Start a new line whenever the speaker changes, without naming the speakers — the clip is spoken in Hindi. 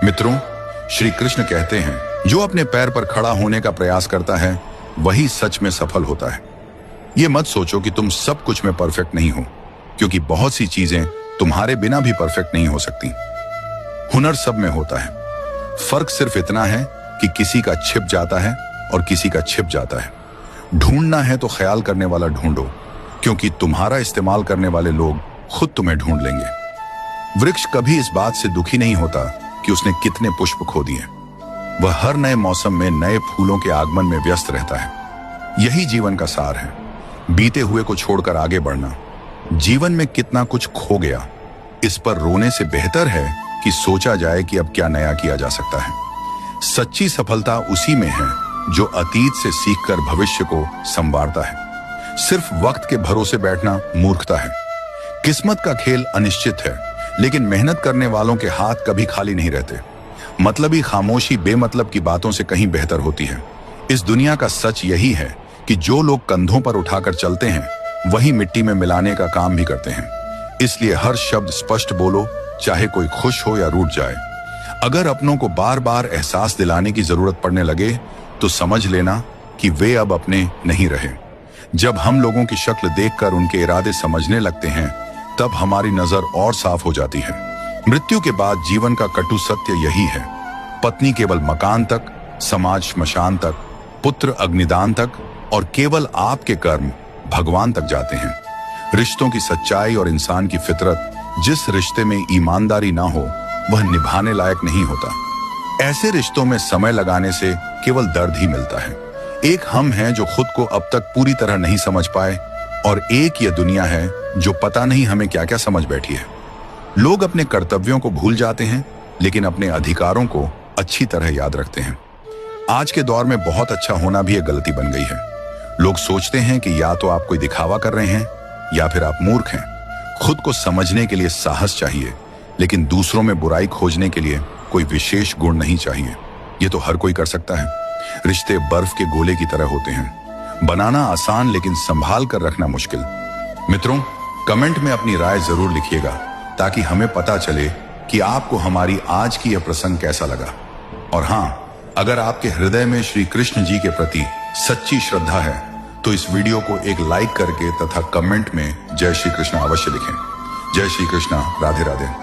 मित्रों, श्री कृष्ण कहते हैं, जो अपने पैर पर खड़ा होने का प्रयास करता है वही सच में सफल होता है। ये मत सोचो कि तुम सब कुछ में परफेक्ट नहीं हो, क्योंकि बहुत सी चीजें तुम्हारे बिना भी परफेक्ट नहीं हो सकती। हुनर सब में होता है, फर्क सिर्फ इतना है कि किसी का छिप जाता है और किसी का छिप जाता है। ढूंढना है तो ख्याल करने वाला ढूंढो, क्योंकि तुम्हारा इस्तेमाल करने वाले लोग खुद तुम्हें ढूंढ लेंगे। वृक्ष कभी इस बात से दुखी नहीं होता कि उसने कितने पुष्प खो दिए। वह हर नए मौसम में नए फूलों के आगमन में व्यस्त रहता है। यही जीवन का सार है, बीते हुए को छोड़कर आगे बढ़ना। जीवन में कितना कुछ खो गया, इस पर रोने से बेहतर है कि सोचा जाए कि अब क्या नया किया जा सकता है। सच्ची सफलता उसी में है जो अतीत से सीखकर भविष्य को संवारता है। सिर्फ वक्त के भरोसे बैठना मूर्खता है। किस्मत का खेल अनिश्चित है, लेकिन मेहनत करने वालों के हाथ कभी खाली नहीं रहते। मतलबी खामोशी बेमतलब की बातों से कहीं बेहतर होती है। इस दुनिया का सच यही है कि जो लोग कंधों पर उठाकर चलते हैं वही मिट्टी में मिलाने का काम भी करते हैं। इसलिए हर शब्द स्पष्ट बोलो, चाहे कोई खुश हो या रूठ जाए। अगर अपनों को बार बार एहसास दिलाने की जरूरत पड़ने लगे तो समझ लेना कि वे अब अपने नहीं रहे। जब हम लोगों की शक्ल देखकर उनके इरादे समझने लगते हैं, तब हमारी नजर और साफ हो जाती है। मृत्यु के बाद जीवन का कटु सत्य यही है, पत्नी केवल मकान तक, समाज श्मशान तक, पुत्र अग्निदान तक और केवल आपके कर्म भगवान तक जाते हैं। रिश्तों की सच्चाई और इंसान की फितरत, जिस रिश्ते में ईमानदारी ना हो वह निभाने लायक नहीं होता। ऐसे रिश्तों में समय लगाने से केवल दर्द ही मिलता है। एक हम हैं जो खुद को अब तक पूरी तरह नहीं समझ पाए, और एक ये दुनिया है जो पता नहीं हमें क्या क्या समझ बैठी है। लोग अपने कर्तव्यों को भूल जाते हैं, लेकिन अपने अधिकारों को अच्छी तरह याद रखते हैं। आज के दौर में बहुत अच्छा होना भी एक गलती बन गई है। लोग सोचते हैं कि या तो आप कोई दिखावा कर रहे हैं या फिर आप मूर्ख हैं। खुद को समझने के लिए साहस चाहिए, लेकिन दूसरों में बुराई खोजने के लिए कोई विशेष गुण नहीं चाहिए। ये तो हर कोई कर सकता है। रिश्ते बर्फ के गोले की तरह होते हैं, बनाना आसान लेकिन संभाल कर रखना मुश्किल। मित्रों, कमेंट में अपनी राय जरूर लिखिएगा, ताकि हमें पता चले कि आपको हमारी आज की यह प्रसंग कैसा लगा। और हाँ, अगर आपके हृदय में श्री कृष्ण जी के प्रति सच्ची श्रद्धा है तो इस वीडियो को एक लाइक करके तथा कमेंट में जय श्री कृष्ण अवश्य लिखें। जय श्री कृष्ण, राधे राधे।